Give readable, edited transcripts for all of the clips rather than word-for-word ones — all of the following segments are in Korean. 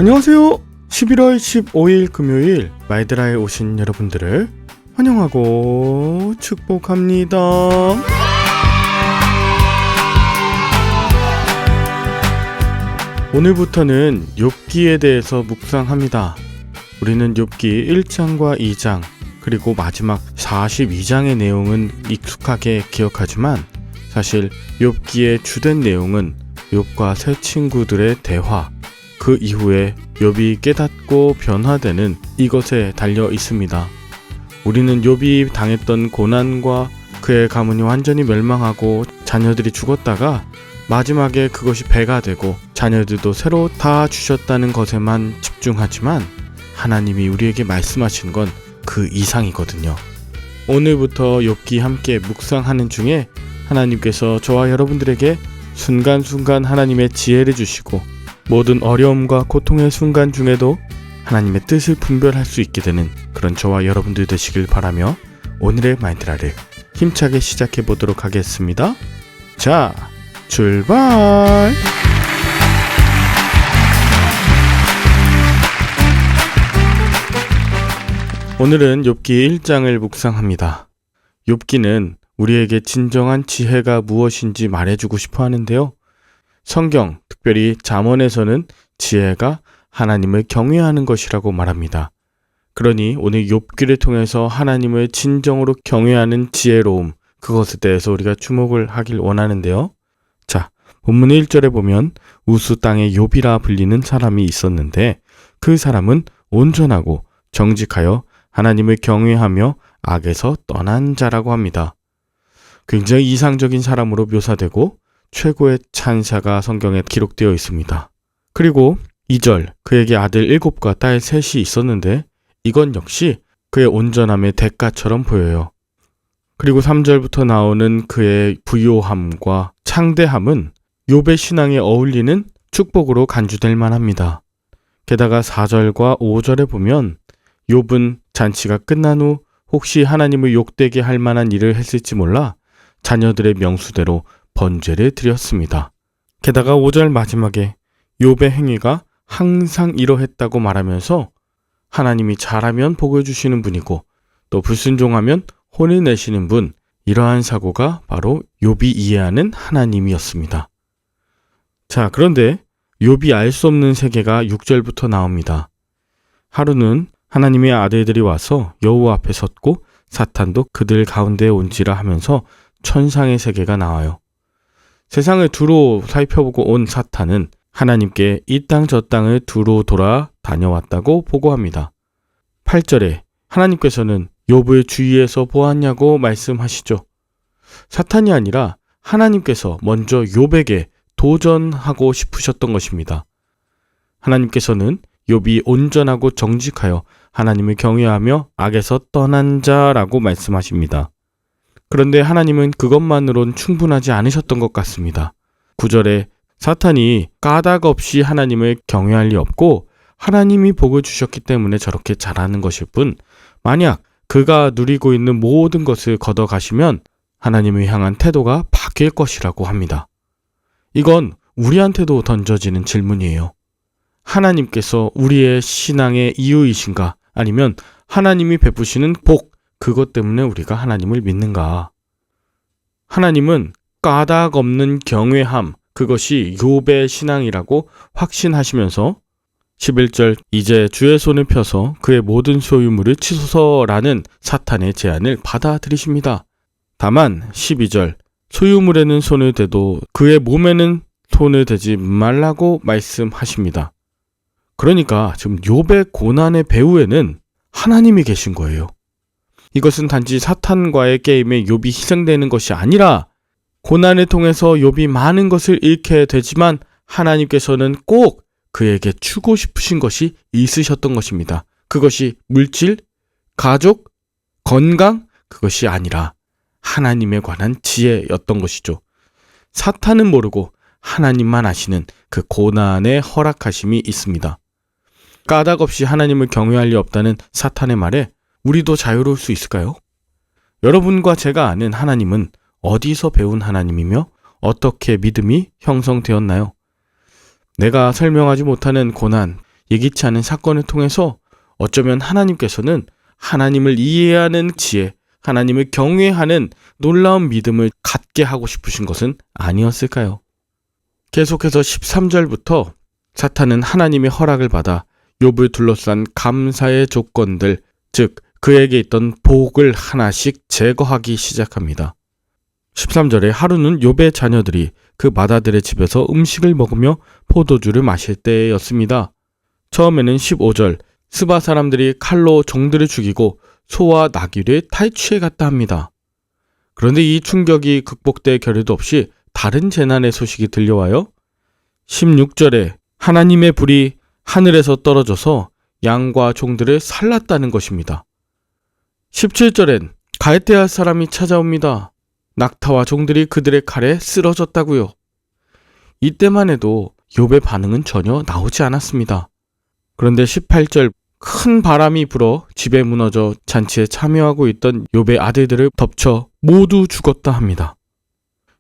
안녕하세요. 11월 15일 금요일 마이드라에 오신 여러분들을 환영하고 축복합니다. 오늘부터는 욥기에 대해서 묵상합니다. 우리는 욥기 1장과 2장 그리고 마지막 42장의 내용은 익숙하게 기억하지만 사실 욥기의 주된 내용은 욥과 세 친구들의 대화, 그 이후에 욥이 깨닫고 변화되는 이것에 달려 있습니다. 우리는 욥이 당했던 고난과 그의 가문이 완전히 멸망하고 자녀들이 죽었다가 마지막에 그것이 배가 되고 자녀들도 새로 다 주셨다는 것에만 집중하지만 하나님이 우리에게 말씀하시는 건 그 이상이거든요. 오늘부터 욥기 함께 묵상하는 중에 하나님께서 저와 여러분들에게 순간순간 하나님의 지혜를 주시고 모든 어려움과 고통의 순간 중에도 하나님의 뜻을 분별할 수 있게 되는 그런 저와 여러분들 되시길 바라며 오늘의 마인드라를 힘차게 시작해 보도록 하겠습니다. 자, 출발! 오늘은 욥기 1장을 묵상합니다. 욥기는 우리에게 진정한 지혜가 무엇인지 말해주고 싶어 하는데요. 성경, 특별히 잠언에서는 지혜가 하나님을 경외하는 것이라고 말합니다. 그러니 오늘 욥기를 통해서 하나님을 진정으로 경외하는 지혜로움, 그것에 대해서 우리가 주목을 하길 원하는데요. 자, 본문 1절에 보면 우스 땅의 욥이라 불리는 사람이 있었는데 그 사람은 온전하고 정직하여 하나님을 경외하며 악에서 떠난 자라고 합니다. 굉장히 이상적인 사람으로 묘사되고 최고의 찬사가 성경에 기록되어 있습니다. 그리고 2절, 그에게 아들 7과 딸 3이 있었는데 이건 역시 그의 온전함의 대가처럼 보여요. 그리고 3절부터 나오는 그의 부요함과 창대함은 욥의 신앙에 어울리는 축복으로 간주될 만합니다. 게다가 4절과 5절에 보면 욥은 잔치가 끝난 후 혹시 하나님을 욕되게 할 만한 일을 했을지 몰라 자녀들의 명수대로 번제를 드렸습니다. 게다가 5절 마지막에 욥의 행위가 항상 이러했다고 말하면서 하나님이 잘하면 복을 주시는 분이고 또 불순종하면 혼을 내시는 분, 이러한 사고가 바로 욥이 이해하는 하나님이었습니다. 자, 그런데 욥이 알 수 없는 세계가 6절부터 나옵니다. 하루는 하나님의 아들들이 와서 여호와 앞에 섰고 사탄도 그들 가운데에 온지라 하면서 천상의 세계가 나와요. 세상을 두루 살펴보고 온 사탄은 하나님께 이 땅 저 땅을 두루 돌아 다녀왔다고 보고합니다. 8절에 하나님께서는 욥을 주위에서 보았냐고 말씀하시죠. 사탄이 아니라 하나님께서 먼저 욥에게 도전하고 싶으셨던 것입니다. 하나님께서는 욥이 온전하고 정직하여 하나님을 경외하며 악에서 떠난 자라고 말씀하십니다. 그런데 하나님은 그것만으론 충분하지 않으셨던 것 같습니다. 9절에 사탄이 까닭 없이 하나님을 경외할 리 없고 하나님이 복을 주셨기 때문에 저렇게 잘하는 것일 뿐 만약 그가 누리고 있는 모든 것을 걷어가시면 하나님을 향한 태도가 바뀔 것이라고 합니다. 이건 우리한테도 던져지는 질문이에요. 하나님께서 우리의 신앙의 이유이신가? 아니면 하나님이 베푸시는 복, 그것 때문에 우리가 하나님을 믿는가? 하나님은 까닭 없는 경외함, 그것이 욥의 신앙이라고 확신하시면서 11절, 이제 주의 손을 펴서 그의 모든 소유물을 치소서라는 사탄의 제안을 받아들이십니다. 다만 12절, 소유물에는 손을 대도 그의 몸에는 손을 대지 말라고 말씀하십니다. 그러니까 지금 욥의 고난의 배후에는 하나님이 계신 거예요. 이것은 단지 사탄과의 게임에 욥이 희생되는 것이 아니라 고난을 통해서 욥이 많은 것을 잃게 되지만 하나님께서는 꼭 그에게 주고 싶으신 것이 있으셨던 것입니다. 그것이 물질, 가족, 건강, 그것이 아니라 하나님에 관한 지혜였던 것이죠. 사탄은 모르고 하나님만 아시는 그 고난의 허락하심이 있습니다. 까닭 없이 하나님을 경외할 리 없다는 사탄의 말에 우리도 자유로울 수 있을까요? 여러분과 제가 아는 하나님은 어디서 배운 하나님이며 어떻게 믿음이 형성되었나요? 내가 설명하지 못하는 고난, 예기치 않은 사건을 통해서 어쩌면 하나님께서는 하나님을 이해하는 지혜, 하나님을 경외하는 놀라운 믿음을 갖게 하고 싶으신 것은 아니었을까요? 계속해서 13절부터 사탄은 하나님의 허락을 받아 욥을 둘러싼 감사의 조건들, 즉 그에게 있던 복을 하나씩 제거하기 시작합니다. 13절에 하루는 욥의 자녀들이 그 마다들의 집에서 음식을 먹으며 포도주를 마실 때였습니다. 처음에는 15절, 스바 사람들이 칼로 종들을 죽이고 소와 나귀를 탈취해 갔다 합니다. 그런데 이 충격이 극복될 겨를도 없이 다른 재난의 소식이 들려와요. 16절에 하나님의 불이 하늘에서 떨어져서 양과 종들을 살랐다는 것입니다. 17절엔 갈대아 사람이 찾아옵니다. 낙타와 종들이 그들의 칼에 쓰러졌다고요. 이때만 해도 욥의 반응은 전혀 나오지 않았습니다. 그런데 18절, 큰 바람이 불어 집에 무너져 잔치에 참여하고 있던 욥의 아들들을 덮쳐 모두 죽었다 합니다.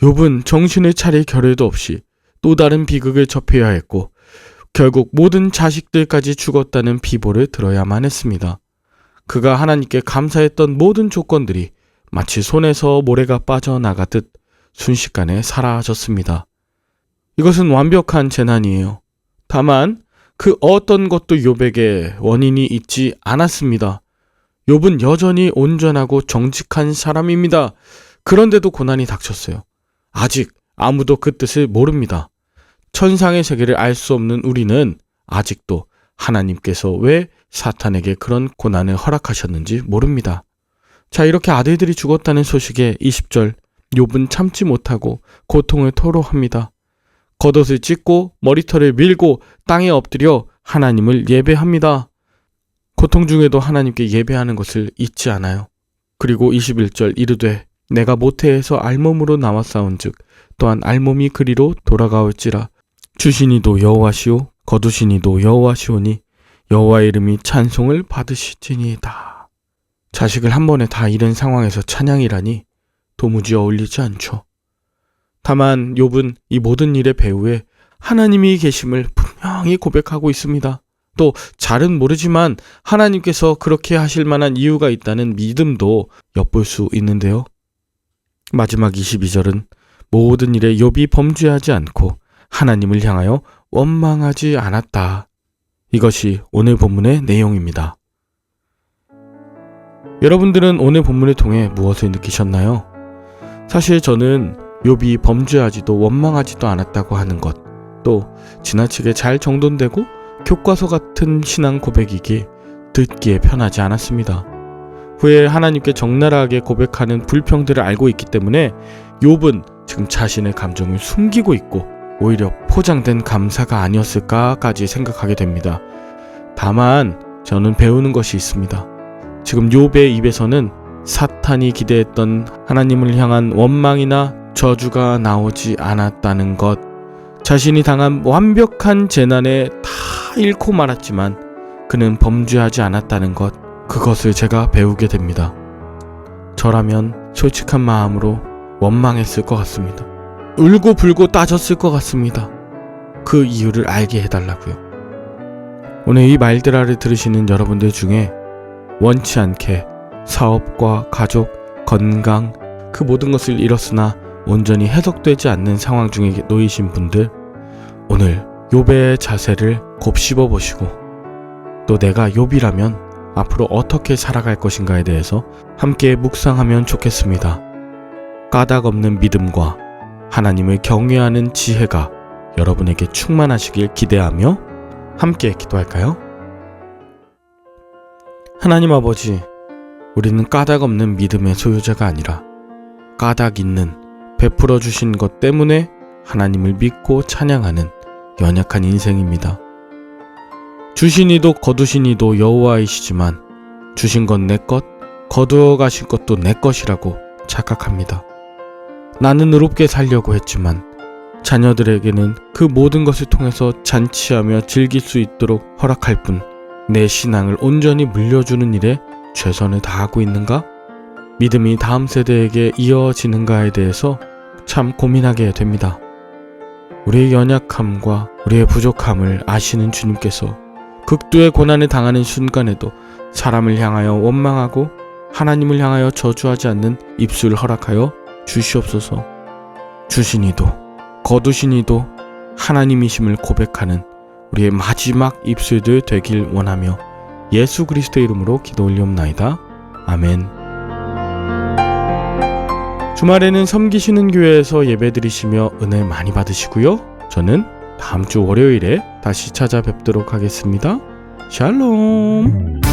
욥은 정신을 차릴 겨를도 없이 또 다른 비극을 접해야 했고 결국 모든 자식들까지 죽었다는 비보를 들어야만 했습니다. 그가 하나님께 감사했던 모든 조건들이 마치 손에서 모래가 빠져나가듯 순식간에 사라졌습니다. 이것은 완벽한 재난이에요. 다만 그 어떤 것도 욥에게 원인이 있지 않았습니다. 욥은 여전히 온전하고 정직한 사람입니다. 그런데도 고난이 닥쳤어요. 아직 아무도 그 뜻을 모릅니다. 천상의 세계를 알 수 없는 우리는 아직도 하나님께서 왜 사탄에게 그런 고난을 허락하셨는지 모릅니다. 자, 이렇게 아들들이 죽었다는 소식에 20절, 욥은 참지 못하고 고통을 토로합니다. 겉옷을 찢고 머리털을 밀고 땅에 엎드려 하나님을 예배합니다. 고통 중에도 하나님께 예배하는 것을 잊지 않아요. 그리고 21절 이르되 내가 모태에서 알몸으로 나왔사온즉 또한 알몸이 그리로 돌아가올지라. 주시니도 여호와시오 거두시니도 여호와시오니 여호와의 이름이 찬송을 받으시지니이다. 자식을 한 번에 다 잃은 상황에서 찬양이라니 도무지 어울리지 않죠. 다만 욥은 이 모든 일의 배후에 하나님이 계심을 분명히 고백하고 있습니다. 또 잘은 모르지만 하나님께서 그렇게 하실 만한 이유가 있다는 믿음도 엿볼 수 있는데요. 마지막 22절은 모든 일에 욥이 범죄하지 않고 하나님을 향하여 원망하지 않았다. 이것이 오늘 본문의 내용입니다. 여러분들은 오늘 본문을 통해 무엇을 느끼셨나요? 사실 저는 욥이 범죄하지도 원망하지도 않았다고 하는 것, 또 지나치게 잘 정돈되고 교과서 같은 신앙 고백이기에 듣기에 편하지 않았습니다. 후에 하나님께 적나라하게 고백하는 불평들을 알고 있기 때문에 욥은 지금 자신의 감정을 숨기고 있고 오히려 포장된 감사가 아니었을까까지 생각하게 됩니다. 다만 저는 배우는 것이 있습니다. 지금 욥의 입에서는 사탄이 기대했던 하나님을 향한 원망이나 저주가 나오지 않았다는 것, 자신이 당한 완벽한 재난에 다 잃고 말았지만 그는 범죄하지 않았다는 것, 그것을 제가 배우게 됩니다. 저라면 솔직한 마음으로 원망했을 것 같습니다. 울고불고 따졌을 것 같습니다. 그 이유를 알게 해달라고요. 오늘 이 말들아를 들으시는 여러분들 중에 원치 않게 사업과 가족, 건강, 그 모든 것을 잃었으나 온전히 해석되지 않는 상황 중에 놓이신 분들, 오늘 욥의 자세를 곱씹어 보시고 또 내가 욥이라면 앞으로 어떻게 살아갈 것인가에 대해서 함께 묵상하면 좋겠습니다. 까닭 없는 믿음과 하나님을 경외하는 지혜가 여러분에게 충만하시길 기대하며 함께 기도할까요? 하나님 아버지, 우리는 까닭 없는 믿음의 소유자가 아니라 까닭 있는 베풀어 주신 것 때문에 하나님을 믿고 찬양하는 연약한 인생입니다. 주신 이도 거두신 이도 여호와이시지만 주신 건 내 것, 거두어 가신 것도 내 것이라고 착각합니다. 나는 의롭게 살려고 했지만 자녀들에게는 그 모든 것을 통해서 잔치하며 즐길 수 있도록 허락할 뿐 내 신앙을 온전히 물려주는 일에 최선을 다하고 있는가? 믿음이 다음 세대에게 이어지는가에 대해서 참 고민하게 됩니다. 우리의 연약함과 우리의 부족함을 아시는 주님께서 극도의 고난을 당하는 순간에도 사람을 향하여 원망하고 하나님을 향하여 저주하지 않는 입술을 허락하여 주시옵소서. 주신 이도 거두신 이도 하나님이심을 고백하는 우리의 마지막 입술들 되길 원하며 예수 그리스도의 이름으로 기도 올리옵나이다. 아멘. 주말에는 섬기시는 교회에서 예배드리시며 은혜 많이 받으시고요. 저는 다음 주 월요일에 다시 찾아뵙도록 하겠습니다. 샬롬.